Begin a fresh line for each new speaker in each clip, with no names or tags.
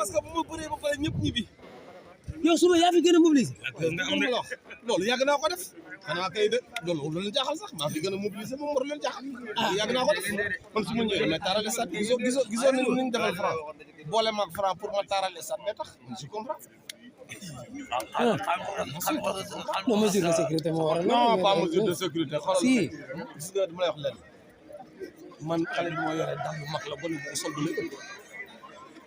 parce que bu ma bëree ba pare ñëpp ñibbi.
yow suba yaa fi gën a mobiliser.
loolu yàgg naa ko def. xanaa kay de loolu leen jaaxal sax maa fi gën a mobiliser moom war leen jaaxal. yàgg naa ko def man su ma ñëwee damay taaral stade gisoo ni ñu defal Franc boole maag Franc pour ma taaral stade day tax je comprends.
non mesure de sécurité moo waral.
non pas mesure de sécurité. xoolal
si
gis nga dama lay wax leen man xale bi ma yore dàll bu mag la ba nu sol du lépp.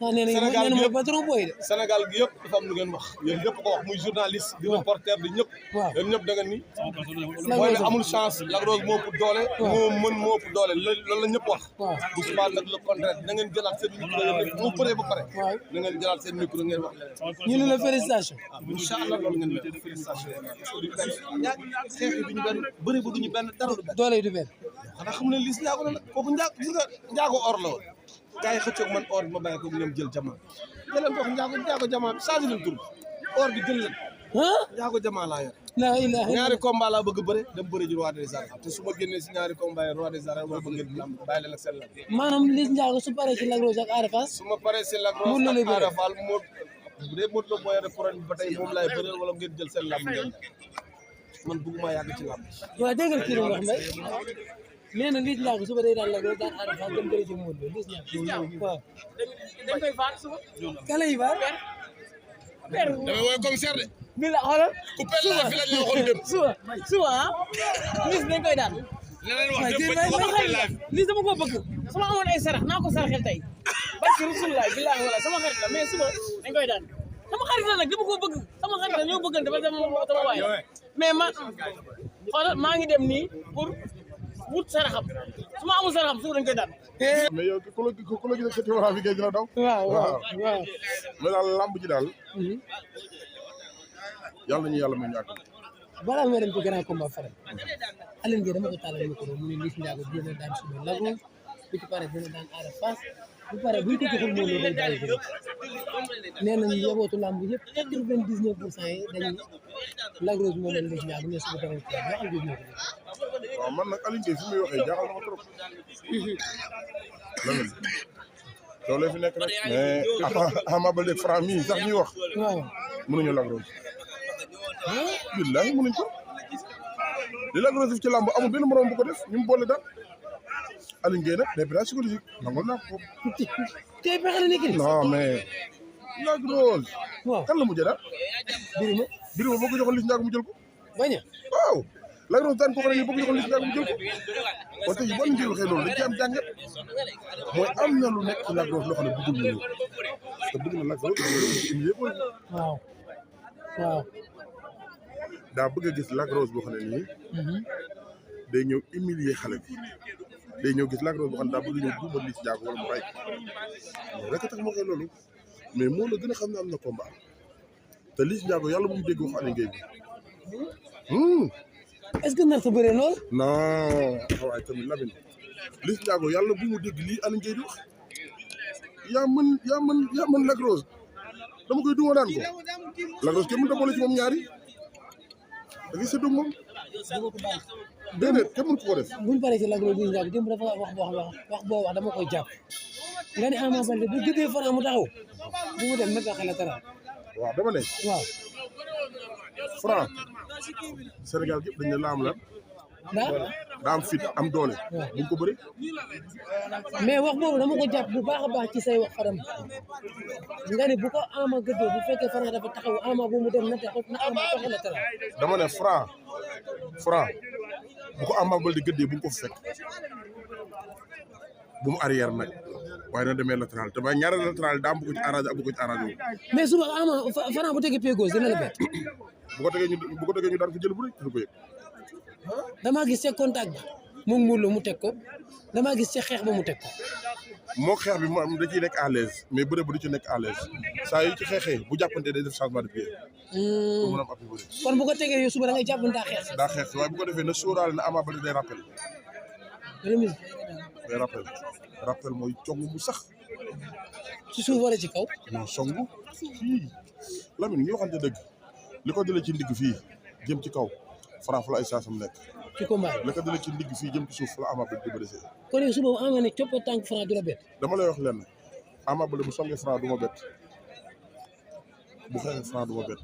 nee nañu mooy patron booy de.
Sénégal gi yëpp dafa am lu ngeen wax yéen ñëpp ko wax muy journaliste di reporter di ñëpp.
waaw
yéen ñëpp da nga ni. mooy ne amul chance Lac Rose moo ëpp doole. moo mën moo ëpp doole loolu la ñëpp wax.
waaw
bu subaa nag le contraire da ngeen jëlaat seen micro yéen mu bëree ba pare.
waaw
da ngeen jëlaat seen micro ngeen wax.
ñu ne la félicitation.
incha allah loolu ngeen def félicitation. ñaar xeex yi duñu benn bëri bu duñu benn dara du benn.
doole yi du benn.
xanaa xam ne Liss Ndiago la nag kooku gis nga Ndiago or la woon. gaa yi xëccoog man or bi ma bàyyi ko ñoom jël jamaa jëleen ko Ndiago jamaa bi changé leen tur bi or bi jël leen Ndiago jamaa laa yor
la ilaha
ñaari combat laa bëgg bëre dem bëre ji roi des arènes te su ma génnee si ñaari combat yi roi des arènes wala bëgg ngeen lamb bàyyi leen ak seen lamb
maanaam Liss Ndiago su paree ci Lac Rose ak Ada Fass
su ma paree si Lac Rose ak Ada Fass bu dee Modou Lo moo yore couronne bi ba tey moom laay bëre wala ngeen jël seen lamb ngeen man bëgguma yàgg ci lamb
waaw dégg nga kii wax mbay nee na Liss Ndiago suba day daan Lac Rose daan Ada Fass dem bëri ci Modou Lo Liss Ndiago waaw
dañ koy faat suba.
kala yi baar
damay woy commissaire de
bi la xoolal
ku pel la fi la ñu waxoon dem
suba ah Liss dañ koy daan.
leneen wax dem
Liss dama ko bëgg sama amoon ay sarax naa ko saraxel tey barki Rasulullah billahi wala sama xarit la mais suba dañ koy daan sama xarit la nag dama ko bëgg sama xarit la ñoo bëggante ba sama waay mais xoolal maa ngi dem nii pour wut saraxam su ma amul saraxam suba dañ koy daan.
mais yow ku la gis ak sa téléphone bi dina daw.
waaw waaw waaw.
mais daal lamb ji daal. yàlla nañu yàlla may ñàkk.
balaa nga dem ci grand combat faram Alioune Gueye dama ko tàllal micro mu ne Liss Ndiago dina daan suba Lac Rose bu ci paree dina daan Ada Fass bu paree buñ ko joxul Modou Lo day bàyyi bëri nee nañu yabootu lamb yëpp 99% yi dañuy Lac Rose moo leen Liss Ndiago mais suba tamit waxal bi moo ko
waaw man nag Alioune Gueye fi muy waxee jaaxal na ma trop. Lamine loolu fi nekk rek mais Ama Baldé Franc mii sax ñuy wax
waaw
mënuñu Lac Rose. billahi mënuñ ko li Lac Rose def ci lamb amul benn morom bu ko def ñu mu boole daal Alioune Gueye nag des plans psychologiques nangul naa ko.
tey pexe la nekk
non mais Lac Rose.
waaw
kan la mujjee daal. Birima boo ko joxoon Liss Ndiago mu jël ko.
bañ a
waaw Lac Rose daan ko xale yi boo ko joxoon Liss Ndiago mu jël ko. kon tey boo ñu waxee loolu dañ ci am jàngat mooy am na lu nekk ci Lac Rose loo xam ne bëggul ñu ñëw parce que bëgg na Lac Rose
waaw waaw.
daa bëgg a gis Lac Rose boo xam ne nii day ñëw humilier xale bi day ñëw gis Lac Rose boo xam ne daa bëgg ñëw duuma Liss Ndiago wala mu ray loolu rek a tax moo koy loolu mais moo la gën a xam ne am na combat te Liss Ndiago yàlla bu mu dégg wax Alioune Gueye bi
est-ce que nar sa bëree lool.
non waaye tamit Lamine Liss Ndiago yàlla bu mu dégg lii Alioune Gueye di wax yaa mën Lac Rose dama koy duma daan ko Lac Rose kenn mënut a boole ci moom ñaari da ngay séddoo moom déedéet kenn mënu ko def.
buñ paree ci Lac Rose Liss Ndiago démb dafa wax boo wax dama koy jàpp nga ne Ama Baldé bu jëndee Franc mu taxaw bu mu dem nag nga xale tara
waaw dama ne
waaw
Franc Sénégal gépp dañ ne la am lan daa am fit am doole buñ ko bëri
mais wax boobu dama ko jàpp bu baax a baax ci say wax Fadam nga ne bu ko Ama gëddoo bu fekkee Franc dafa taxaw Ama bu mu dem na taxaw na Ama taxaw la tara
dama ne Franc bu ko Ama Baldé gëddee bu mu ko fekk bu mu arrière nag waaye na demee latéral te ba ñaari latéral daa am bu ko ci arrangé ak bu ko ci arrangé
mais suba Ama Franc bu tegee pied gauche dina la bett
bu ko tegee ñu daan ko jël bu rek te du ko yëg
damaa gis ca contact ba moom Modou Lo mu teg ko damaa gis ca xeex ba mu teg ko
moo xeex bi moom da ciy nekk à l'aise mais bëre bu du ci nekk à l'aise saa yu ci xeexee bu jàppante day def changement de pied pour mën a am appui bëre
kon bu ko tegee yow suba da ngay jàpp daa xeex
daa xeex waaye bu ko defee na sóoraale na Ama Baldé day
remise
day rappel mooy cong mu sax
ci suuf wala ci kaw
non songu fii Lamine ñu waxante dëgg li ko jëlee ci ndigg fii jëm ci kaw Franc fa la ay saasam nekk
ci combat
li ko jëlee ci ndigg fii jëm ci suuf fa la Ama Baldé di bëre
kon yow suba Ama ne coppe tànk Franc du la bett
dama lay wax lenn Ama Baldé bu songee Franc du ma bett bu xeexee Franc du ma bett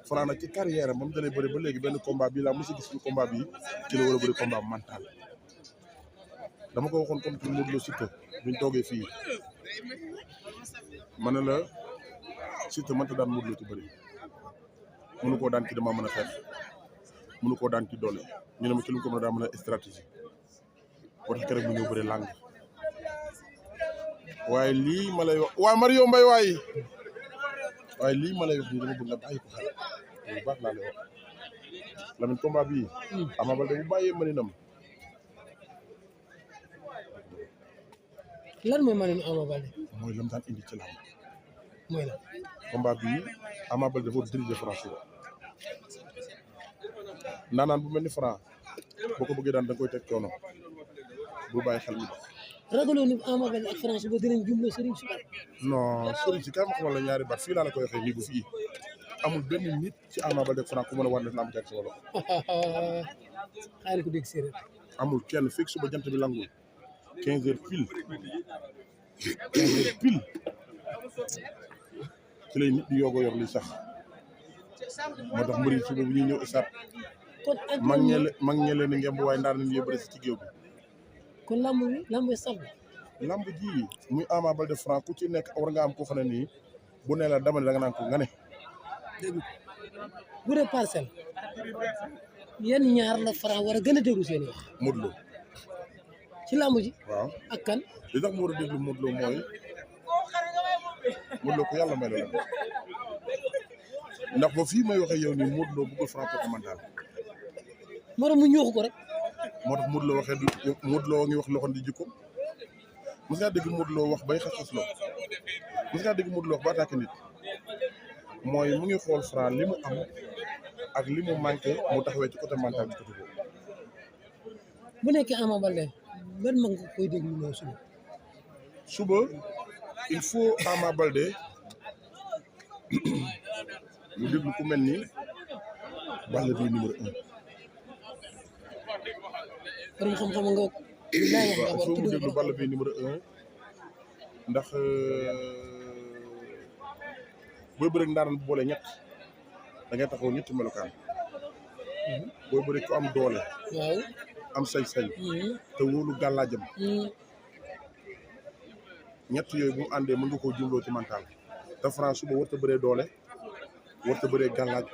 Franc nag ci carrière am ba mu dalee bëri ba léegi benn combat bii laa mos a gis ci combat bi ci la war a bëri combat mental dama ko waxoon comme ci Modou Lo Siteu buñ toogee fii ma ne la Siteu mënta daan Modou Lo ci bëri mënu koo daan ci dama mën a xeex mënu koo daan ci doole ñu ne ma ci lu ko mën a daa mën a stratégie boo tax keroog bu ñëw bëri làng waaye lii ma lay wax waaye Mario Mbaye waaye lii ma lay wax nii dama bëgg nga bàyyi ko xel bu baax laa lay wax Lamine combat bii Ama Baldé bu bàyyee mëninam
lan mooy mëninu Ama Baldé
mooy lam daan indi ci làmb
mooy la
combat bii Ama Baldé dafa diriger Franc suba naanaan bu mel ni Franc boo ko bëggee daan da nga koy teg coono bu bàyyi xel mi
ragaloo ni Ama Baldé ak Franc ba dinañ jumloo sëriñ si bari
non sëriñ si kay ma xamal la ñaari baat fii laa la koy waxee nii bu fii amul benn nit ci Ama Baldé ak Franc ku mën a war def lamb teg sa wala
xaaral ko dégg séeréer
amul kenn fekk suba jant bi langul 15 heures pile 15 heures pile ci lay nit di yoog a yor li sax moo tax mbëri suba bu ñuy ñëw isaat
kon ak
mag ñe leen ngemb waaye ndaar nañ bëri si ci géew bi
kon lamb saf
lamb ji muy Ama Baldé Franc ku ci nekk war nga am koo xam ne nii bu ne la dama ne da nga naan ko nga ne
dégg bu dee parcelle yan ñaar la Franc war a gën a déglu seen i wax
Modou Lo
ci lamb ji
waaw
ak kan
li tax mu war a déglu Modou Lo mooy Modou Lo ko yàlla may la ndax ba fii may waxee yow nii Modou Lo bëggul Franc ko mental
moo tax mu ñuuxu ko rek
moo tax Modou Lo waxee Modou Lo ngi wax loxoon di jikko mos ngaa dégg Modou Lo wax bay xas-xas loo mos ngaa dégg Modou Lo wax ba attaqué nit mooy mu ngi xool Franc li mu am ak li mu manqué mu taxawee ci côté mental ci côté boobu
bu nekkee Ama Baldé ban mag nga koy déglu loolu
suba il faut Ama Baldé mu déglu ku mel ni Balla Gaye numéro 1
borom xam-xam nga
waaw foo mu déglu Balla Gaye numéro 1 ndax booy bëri ndaanaan bu boole ñett da ngay taxaw ñetti melokaan booy bëri ku am doole
waaw
am sañ-sañ te wóolu gàllaajam ñett yooyu bu mu àndee mën nga koo jumloo ci mental te Franc suba warta bëree doole warta bëree gàllaaj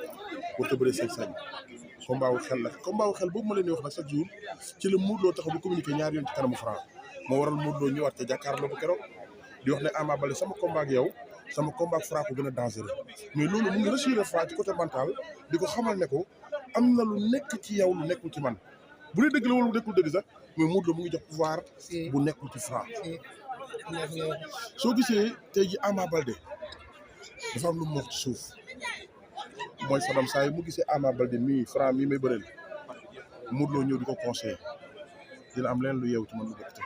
warta bëree sañ-sañ combat wu xel la combat wu xel boobu ma leen di wax nag chaque jour ci la Modou Lo taxaw di communiquer ñaari yoon ci kanamu Franc moo waral Modou Lo ñëwaat te jàkkaarloo ko keroog di wax ne Ama Baldé sama combat ak yow sama combat ak Franc ko gën a dangereux mais loolu mu ngi rassuré Franc ci côté mental di ko xamal ne ko am na lu nekk ci yow lu nekkul ci man bu dee dëgg la wala bu nekkul dëgg sax mais Modou Lo mu ngi jox pouvoir bu nekkul ci Franc soo gisee tey ji Ama Baldé dafa am lu mu wax ci suuf mooy Fadam saa yi mu gisee Ama Baldé mii Franc mii may bëreel Modou Lo ñëw di ko conseillé dina am leen lu yeew ci man lu bokk ci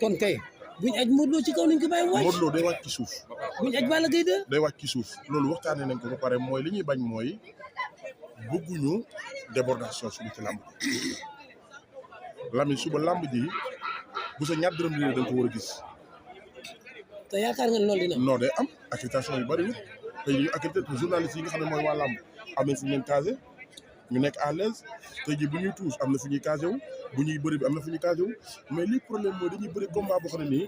kon kay buñ aj Modou Lo ci kaw nañ ko bàyyi wàcc
Modou Lo day wàcc ci suuf
buñ aj Balla Gaye 2
day wàcc ci suuf loolu waxtaanee nañ ko ba pare mooy li ñuy bañ mooy bëgguñu débordation suba ci làmb ji Lamine suba làmb ji bu sa ñaar dërëm li da nga ko war a gis
te yaakaar nga loolu dina
non day am accréditation yu bëri tey ñu accrédité journalistes yi nga xam ne mooy waa làmb am nañ fu ñu leen casé ñu nekk à l'aise tey jii bu ñuy tuus am na fu ñuy casé wu bu ñuy bëri bi am na fu ñuy casé wu mais li problème mooy dañuy bëri combat boo xam ne nii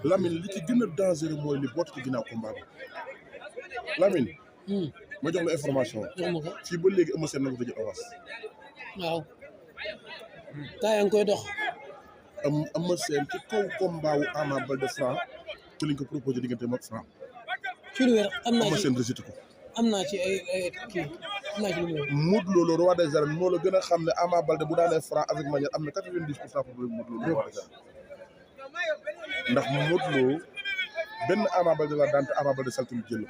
Lamine li ci gën a dangereux mooy li bootu ci ginnaaw combat bi Lamine ma jox la information fii ba léegi Eumeu Sène na ko tëjee avance
waaw taa yaa ngi koy dox
Eumeu Sène ci kaw combat wu Ama Baldé Franc ci lañ ko proposé diggante ak Franc
ci lu wér am naa
Eumeu
ci
Sène rejeté ko
am naa ci ay kii am naa ci lu mu wér
Modou Lo le roi des arènes moo la gën a xam ne Ama Baldé bu daanee Franc avec manière am na 90% pour Modou Lo le roi des arènes ndax Modou Lo benn Ama Baldé la daan te Ama Baldé saltul jël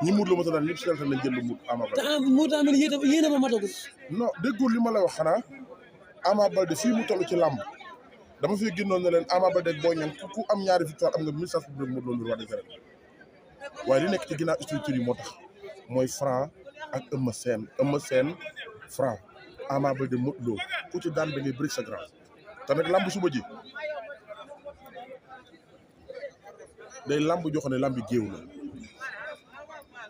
ñi Modou Lo mos a daan ñëpp saltal nañ jël mu Ama
te
Baldé
moo tax yéen a ma matagul
non déggul li ma la wax xanaa Ama Baldé fii mu toll ci làmb dama fi génnoon ne leen Ama Baldé ak Boy Niang ku am ñaari victoire am nga 1000 chances pour Modou Lo le roi des arènes waaye li nekk ci ginnaaw structure yi moo tax mooy Franc ak Eumeu Sène Franc Ama Baldé Modou Lo ku ci daan da ngay bëri sa grand te nag làmb suba ji day lamb joo xam ne lambi géew la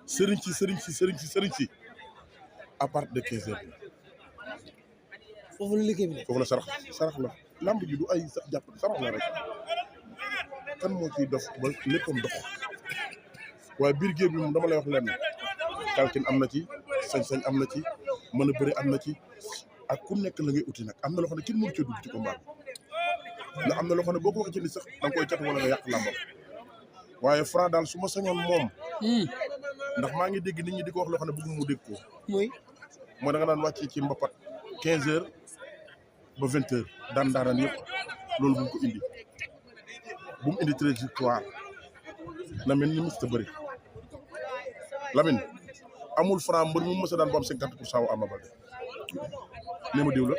sëriñ si à partir de 15 heures
foofu la liggéey bi ne
foofu la sarax la lamb ji du ay sax jàpp sarax la rek kan moo ciy dox ba léppam dox waaye biir géew bi moom dama lay wax lenn kalkin am na ci sañ-sañ am na ci mën a bëri am na ci ak ku nekk la ngay uti nag am na loo xam ne kenn mënu cee dugg ci combat bi ndax am na loo xam ne boo ko waxee ci ni sax da nga koy cat wala nga yàq làmbam waaye Franc daal su ma sañoon moom ndax maa ngi dégg nit ñi di ko wax loo xam ne bëgg mu dégg ko mooy da nga daan wàcc ci mbapat 15 heures ba 20 heures daan yëpp loolu bu mu ko indi bu mu indi 13 victoire na mel ni mës ta bëri Lamine amul Franc mbër mu mës a daan bu am 50% wu Ama Baldé ne ma diw la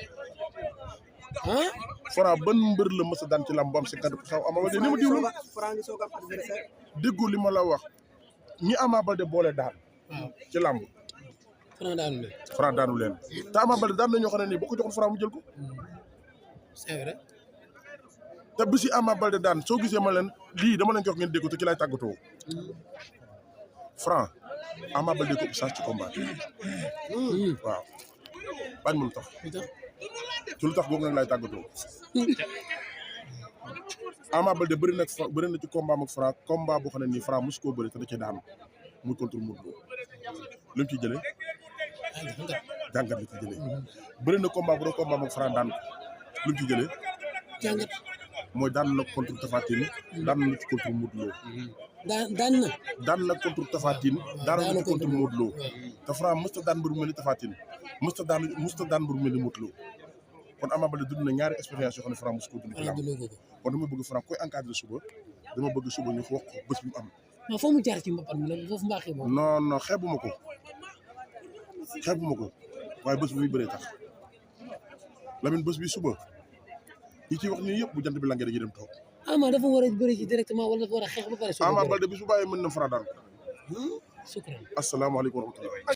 Franc ban mbër la mës a daan ci lamb bu am 50% wu Ama Baldé ne ma diw la déggoo li ma la wax ñi Ama Baldé boole daan ci lamb Franc daanu leen te Ama Baldé daan na ñoo xam ne nii boo ko joxoon Franc mu jël ko
c'est vrai
te bi si Ama Baldé daan soo gisee ma leen lii dama leen jox ngeen dégg ko te ci laay tàggatoo Franc Ama Baldé ko chance ci combat waaw bañ ma lu tax ci lu tax googu nag laay tàggatoo Ama Baldé bëri na ci combat ak Franc combat boo xam ne nii Franc mosu koo bëri te da cee daanu muy contre Modou Lo lu mu ci jëlee jàngat la ci jëlee bëri na combat bu doon combat ak Franc daan lu mu ci jëlee
jàngat
mooy daan na contre Tapha Tine daan na ci contre Modou Lo daan na contre Tapha Tine daan na ci contre Modou Lo te Franc mësta daan mbër mu mel ni Tapha Tine mësta daan mbër mu mel ni Modou Lo kon Ama Baldé dund na ñaari expérience yoo xam ne Franc mos ko dund ci lamb kon dama bëgg Franc koy encadré suba dama bëgg suba ñu wax ko bés bi mu am
waaw foo mu jaar ci mbapat mi nag foofu mbaaxee moom
non xeebuma ko waaye bés bi muy bëree tax Lamine bés bi suba ñi ciy wax nii yëpp bu jant bi langee dañuy dem toog
Ama dafa war a bëri ci directement wala dafa war a xeex ba pare
Ama Baldé bi su bàyyee mën na Franc daan
sukran
asalaamaaleykum wa rahmatulah